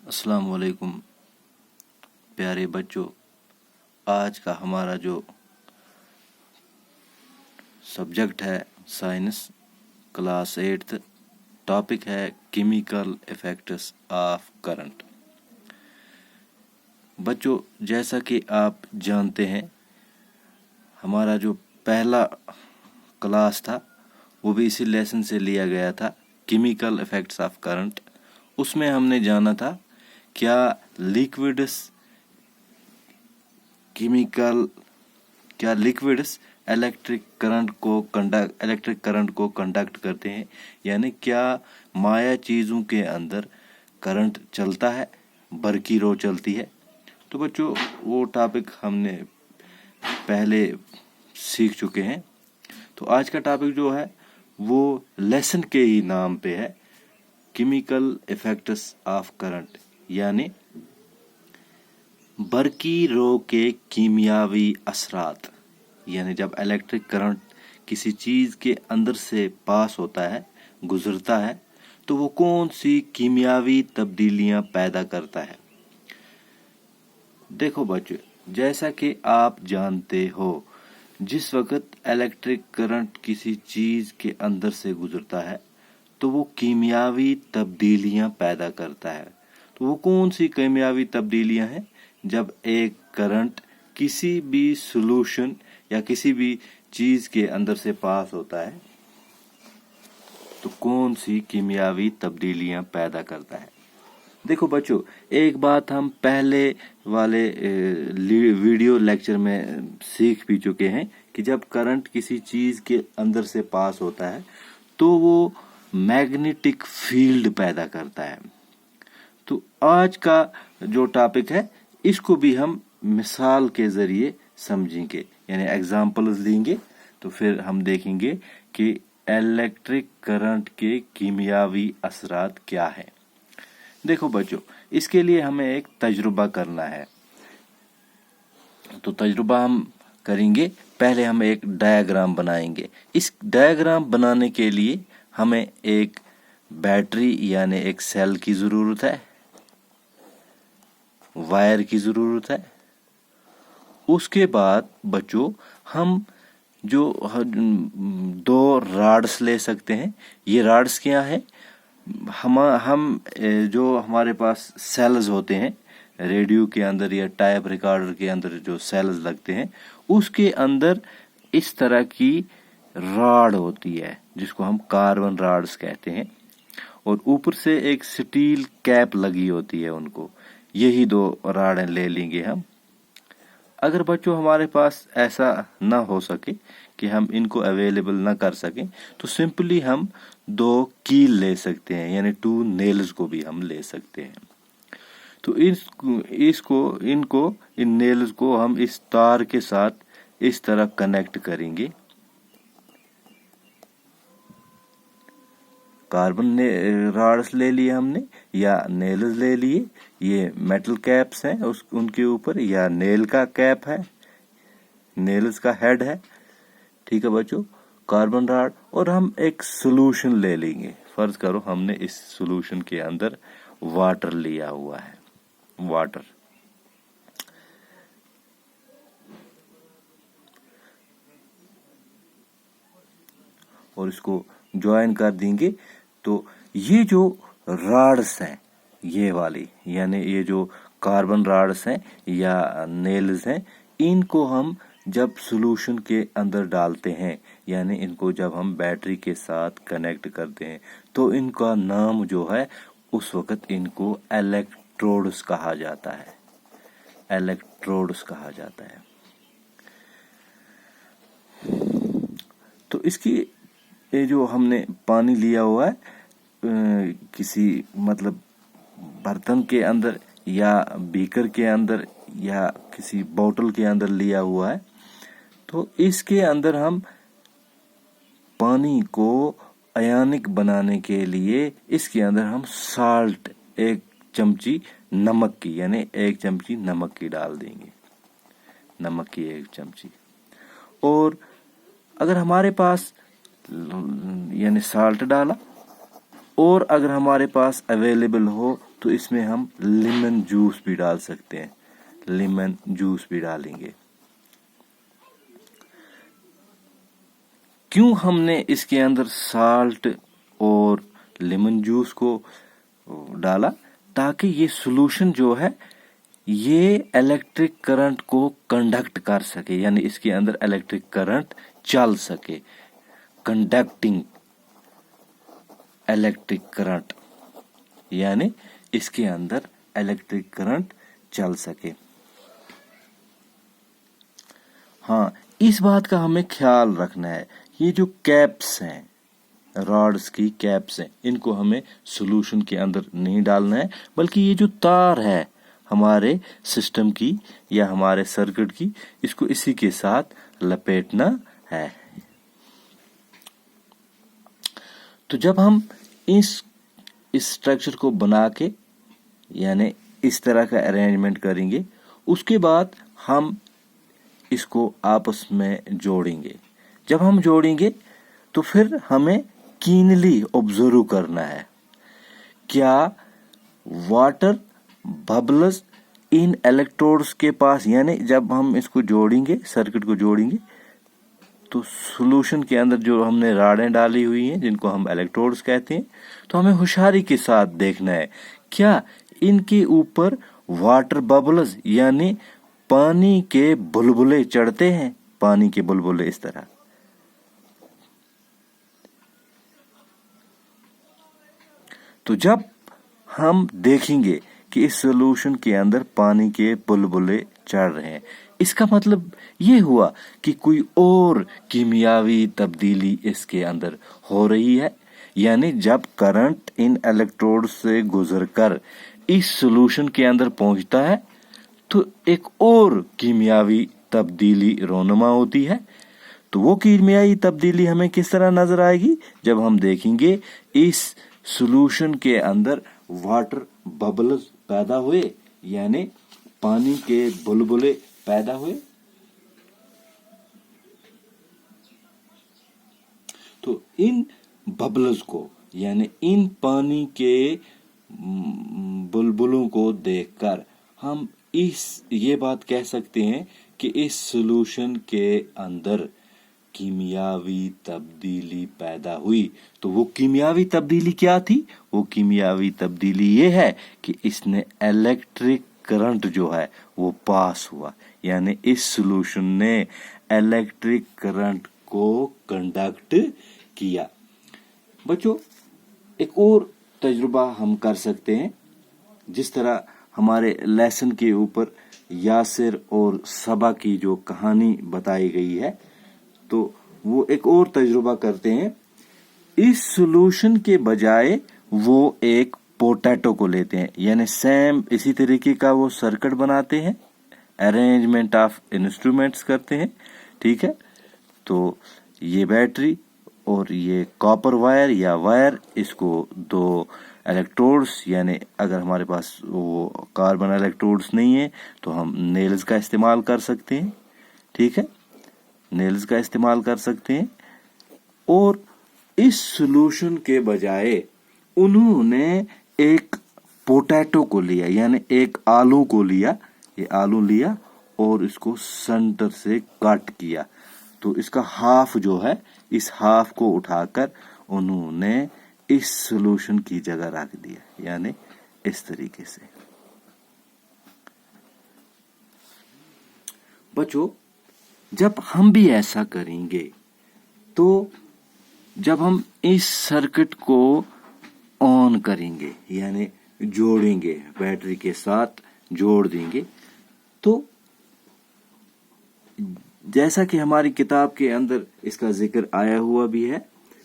अस्सलाम वालेकुम प्यारे बच्चों। आज का हमारा जो सब्जेक्ट है साइंस क्लास 8th, टॉपिक है केमिकल इफेक्ट्स ऑफ करंट। बच्चों, जैसा कि आप जानते हैं, हमारा जो पहला क्लास था वो भी इसी लेसन से लिया गया था, केमिकल इफेक्ट्स ऑफ करंट। उसमें हमने जाना था क्या लिक्विड्स इलेक्ट्रिक करंट को कंडक्ट करते हैं, यानी क्या माया चीज़ों के अंदर करंट चलता है, बरकी रो चलती है। तो बच्चों, वो टॉपिक हमने पहले सीख चुके हैं। तो आज का टॉपिक जो है वो लेसन के ही नाम पे है, केमिकल इफेक्ट्स ऑफ करंट, यानी बरकी रो के कीमियावी असरात। यानी जब इलेक्ट्रिक करंट किसी चीज़ के अंदर से पास होता है, गुजरता है, तो वो कौन सी कीमियावी तब्दीलियां पैदा करता है। देखो बच्चों, जैसा कि आप जानते हो, जिस वक्त इलेक्ट्रिक करंट किसी चीज़ के अंदर से गुजरता है तो वो कीमियावी तब्दीलियां पैदा करता है। तो वो कौन सी कीमियावी तब्दीलियां हैं? जब एक करंट किसी भी सॉल्यूशन या किसी भी चीज के अंदर से पास होता है तो कौन सी कीमियावी तब्दीलियां पैदा करता है। देखो बच्चों, एक बात हम पहले वाले वीडियो लेक्चर में सीख भी चुके हैं कि जब करंट किसी चीज के अंदर से पास होता है तो वो मैग्नेटिक फील्ड पैदा करता है। तो आज का जो टॉपिक है इसको भी हम मिसाल के जरिए समझेंगे, यानी एग्जाम्पल्स लेंगे। तो फिर हम देखेंगे कि इलेक्ट्रिक करंट के कीमियावी असरात क्या है। देखो बच्चों, इसके लिए हमें एक तजुर्बा करना है। तो तजुर्बा हम करेंगे, पहले हम एक डायग्राम बनाएंगे। इस डायग्राम बनाने के लिए हमें एक बैटरी यानी एक सेल की जरूरत है, वायर की जरूरत है। उसके बाद बच्चों, हम जो दो राड्स ले सकते हैं। ये राड्स क्या है? हम जो हमारे पास सेल्स होते हैं रेडियो के अंदर या टाइप रिकॉर्डर के अंदर जो सेल्स लगते हैं, उसके अंदर इस तरह की राड होती है जिसको हम कार्बन राड्स कहते हैं, और ऊपर से एक स्टील कैप लगी होती है उनको। यही दो राडें ले लेंगे हम। अगर बच्चों हमारे पास ऐसा ना हो सके कि हम इनको अवेलेबल ना कर सकें, तो सिंपली हम दो कील ले सकते हैं, यानी 2 नेल्स को भी हम ले सकते हैं। तो इन नेल्स को हम इस तार के साथ इस तरह कनेक्ट करेंगे। कार्बन राड्स ले लिए हमने या नेल्स ले लिए। ये मेटल कैप्स हैं उनके ऊपर, या नेल का कैप है, नेल्स का हेड है। ठीक है बच्चों, कार्बन राड, और हम एक सॉल्यूशन ले लेंगे। फर्ज करो हमने इस सॉल्यूशन के अंदर वाटर लिया हुआ है, वाटर। और इसको ज्वाइन कर देंगे। तो ये जो राड्स हैं, ये वाली, यानी ये जो कार्बन राड्स हैं या नेल्स हैं, इनको हम जब सॉल्यूशन के अंदर डालते हैं, यानी इनको जब हम बैटरी के साथ कनेक्ट करते हैं, तो इनका नाम जो है उस वक्त इनको इलेक्ट्रोड्स कहा जाता है। इलेक्ट्रोड्स कहा जाता है। तो इसकी ये जो हमने पानी लिया हुआ है किसी मतलब बर्तन के अंदर या बीकर के अंदर या किसी बोतल के अंदर लिया हुआ है, तो इसके अंदर हम पानी को आयनिक बनाने के लिए इसके अंदर हम साल्ट, 1 चमची नमक की, यानी 1 चमची नमक की डाल देंगे, नमक की 1 चमची। और अगर हमारे पास यानी साल्ट डाला, اور اگر ہمارے پاس اویلیبل ہو تو اس میں ہم لیمن جوس بھی ڈال سکتے ہیں، لیمن جوس بھی ڈالیں گے۔ کیوں ہم نے اس کے اندر سالٹ اور لیمن جوس کو ڈالا؟ تاکہ یہ سولوشن جو ہے یہ الیکٹرک کرنٹ کو کنڈکٹ کر سکے، یعنی اس کے اندر الیکٹرک کرنٹ چل سکے، کنڈکٹنگ الیکٹرک کرنٹ، یعنی اس کے اندر الیکٹرک کرنٹ چل سکے۔ ہاں، اس بات کا ہمیں خیال رکھنا ہے، یہ جو کیپس ہیں، راڈز کی کیپس ہیں، ان کو ہمیں سولوشن کے اندر نہیں ڈالنا ہے، بلکہ یہ جو تار ہے ہمارے سسٹم کی یا ہمارے سرکٹ کی، اس کو اسی کے ساتھ لپیٹنا ہے۔ تو جب ہم اس اسٹرکچر کو بنا کے یعنی اس طرح کا ارینجمنٹ کریں گے، اس کے بعد ہم اس کو آپس میں جوڑیں گے۔ جب ہم جوڑیں گے تو پھر ہمیں کینلی آبزرو کرنا ہے، کیا واٹر ببلز ان الیکٹروڈز کے پاس، یعنی جب ہم اس کو جوڑیں گے، سرکٹ کو جوڑیں گے، تو سولوشن کے اندر جو ہم نے راڈیں ڈالی ہوئی ہیں جن کو ہم الیکٹروڈز کہتے ہیں، تو ہمیں ہوشیاری کے ساتھ دیکھنا ہے کیا ان کے اوپر واٹر ببلز یعنی پانی کے بلبلے چڑھتے ہیں، پانی کے بلبلے اس طرح۔ تو جب ہم دیکھیں گے کہ اس سولوشن کے اندر پانی کے بلبلے چڑھ رہے ہیں، اس کا مطلب یہ ہوا کہ کوئی اور کیمیاوی تبدیلی اس کے اندر ہو رہی ہے، یعنی جب کرنٹ ان الیکٹروڈ سے گزر کر اس سولوشن کے اندر پہنچتا ہے تو ایک اور کیمیاوی تبدیلی رونما ہوتی ہے۔ تو وہ کیمیائی تبدیلی ہمیں کس طرح نظر آئے گی؟ جب ہم دیکھیں گے اس سولوشن کے اندر واٹر ببلز پیدا ہوئے، یعنی پانی کے بلبلے پیدا ہوئے۔ تو ان ببلز کو یعنی ان پانی کے بلبلوں کو دیکھ کر ہم یہ بات کہہ سکتے ہیں کہ اس سولوشن کے اندر کیمیاوی تبدیلی پیدا ہوئی۔ تو وہ کیمیاوی تبدیلی کیا تھی؟ وہ کیمیاوی تبدیلی یہ ہے کہ اس نے الیکٹرک کرنٹ جو ہے وہ پاس ہوا، یعنی اس سولوشن نے الیکٹرک کرنٹ کو کنڈکٹ کیا۔ بچوں، ایک اور تجربہ ہم کر سکتے ہیں، جس طرح ہمارے لیسن کے اوپر یاسر اور صبا کی جو کہانی بتائی گئی ہے، تو وہ ایک اور تجربہ کرتے ہیں۔ اس سولوشن کے بجائے وہ ایک پوٹیٹو کو لیتے ہیں، یعنی سیم اسی طریقے کا وہ سرکٹ بناتے ہیں، ارینجمنٹ آف انسٹرومنٹس کرتے ہیں، ٹھیک ہے۔ تو یہ بیٹری اور یہ کاپر وائر یا وائر، اس کو دو الیکٹروڈز، یعنی اگر ہمارے پاس وہ کاربن الیکٹروڈز نہیں ہیں تو ہم نیلز کا استعمال کر سکتے ہیں، ٹھیک ہے، نیلز کا استعمال کر سکتے ہیں۔ اور اس سولوشن کے بجائے انہوں نے ایک پوٹیٹو کو لیا، یعنی ایک آلو کو لیا، یہ آلو لیا اور اس کو سینٹر سے کٹ کیا، تو اس کا ہاف جو ہے، اس ہاف کو اٹھا کر انہوں نے اس سولوشن کی جگہ رکھ دیا، یعنی اس طریقے سے۔ بچوں، جب ہم بھی ایسا کریں گے تو جب ہم اس سرکٹ کو آن کریں گے، یعنی جوڑیں گے، بیٹری کے ساتھ جوڑ دیں گے، تو جیسا کہ ہماری کتاب کے اندر اس کا ذکر آیا ہوا بھی ہے،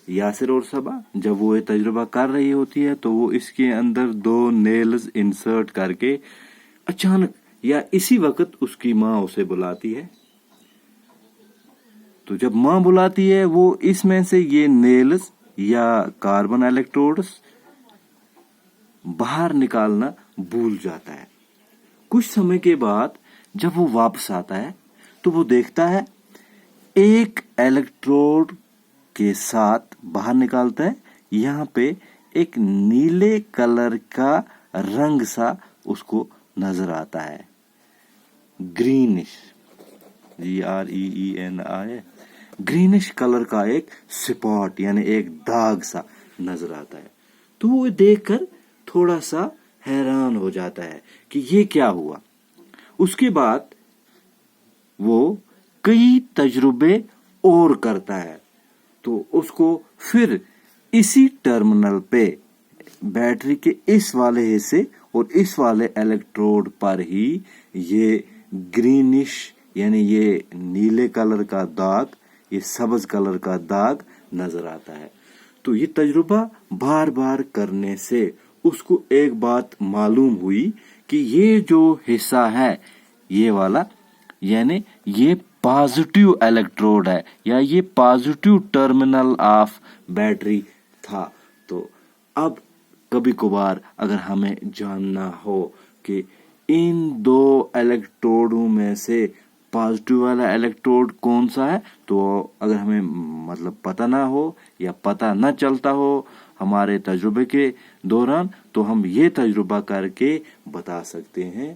یاسر اور صبا جب وہ یہ تجربہ کر رہی ہوتی ہے تو وہ اس کے اندر دو نیلز انسرٹ کر کے اچانک یا اسی وقت اس کی ماں اسے بلاتی ہے۔ تو جب ماں بلاتی ہے، وہ اس میں سے یہ نیلز یا کاربن الیکٹروڈز باہر نکالنا بھول جاتا ہے۔ کچھ سمے کے بعد جب وہ واپس آتا ہے تو وہ دیکھتا ہے ایک الیکٹروڈ کے ساتھ باہر نکالتا ہے، یہاں پہ एक नीले कलर का रंग सा उसको नजर आता है, ग्रीनिश, GREENI, ग्रीनिश कलर का एक स्पॉट यानी एक दाग सा नजर आता है। तो वो देखकर थोड़ा सा हैरान हो जाता है कि ये क्या हुआ। उसके बाद वो कई तजुर्बे और करता है, तो उसको फिर इसी टर्मिनल पे बैटरी के इस वाले हिस्से और इस वाले इलेक्ट्रोड पर ही ये ग्रीनिश यानी ये नीले कलर का दाग, ये सब्ज कलर का दाग नजर आता है। तो ये तजुर्बा बार बार करने से उसको एक बात मालूम हुई कि ये जो हिस्सा है ये वाला यानी ये पॉजिटिव इलेक्ट्रोड है या ये पॉजिटिव टर्मिनल ऑफ बैटरी था। तो अब कभी कभार अगर हमें जानना हो कि इन दो इलेक्ट्रोडों में से पॉजिटिव वाला इलेक्ट्रोड कौन सा है, तो अगर हमें मतलब पता ना हो या पता न चलता हो हमारे तजुर्बे के दौरान, तो हम ये तजुर्बा करके बता सकते हैं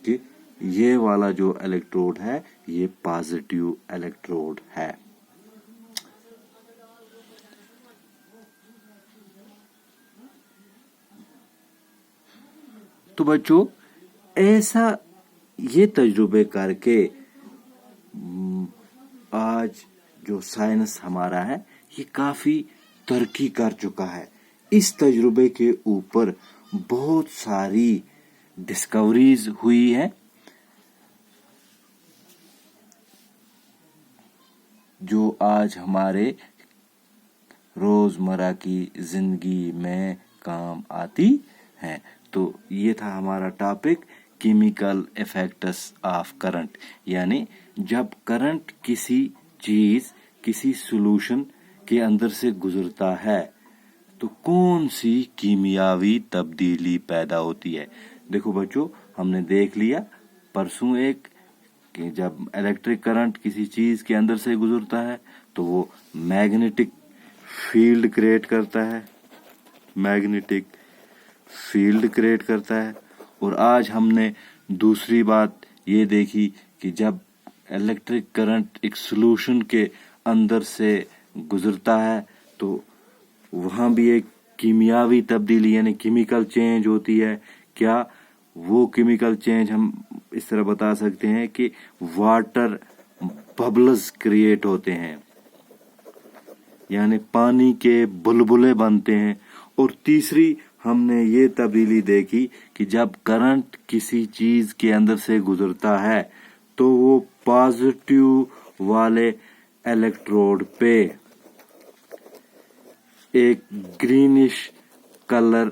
कि ये वाला जो इलेक्ट्रोड है ये पॉजिटिव इलेक्ट्रोड है। तो बच्चों ऐसा ये तजुर्बे करके आज जो साइंस हमारा है ये काफी तरक्की कर चुका है। इस तजुर्बे के ऊपर बहुत सारी डिस्कवरीज हुई है जो आज हमारे रोजमर्रा की जिंदगी में काम आती हैं। तो ये था हमारा topic, chemical effects of current, यानी जब करंट किसी चीज किसी सॉल्यूशन के अंदर से गुजरता है तो कौन सी कीमियावी तब्दीली पैदा होती है। देखो बच्चों हमने देख लिया परसों एक कि जब इलेक्ट्रिक करंट किसी चीज के अंदर से गुजरता है तो वो मैग्नेटिक फील्ड क्रिएट करता है, मैग्नेटिक फील्ड क्रिएट करता है। और आज हमने दूसरी बात ये देखी कि जब इलेक्ट्रिक करंट एक सॉल्यूशन के अंदर से गुजरता है तो वहां भी एक कीमियावी तब्दीली यानी केमिकल चेंज होती है। क्या वो केमिकल चेंज हम इस तरह बता सकते हैं कि वाटर बबल्स क्रिएट होते हैं यानी पानी के बुलबुले बनते हैं। और तीसरी हमने ये तब्दीली देखी कि जब करंट किसी चीज के अंदर से गुजरता है तो वो पॉजिटिव वाले इलेक्ट्रोड पे एक ग्रीनिश कलर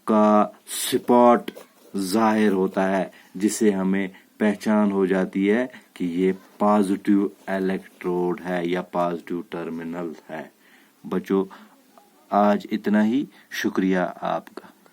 का स्पॉट जाहिर होता है जिससे हमें पहचान हो जाती है कि ये पॉजिटिव इलेक्ट्रोड है या पॉजिटिव टर्मिनल है। बच्चों आज इतना ही, शुक्रिया आपका।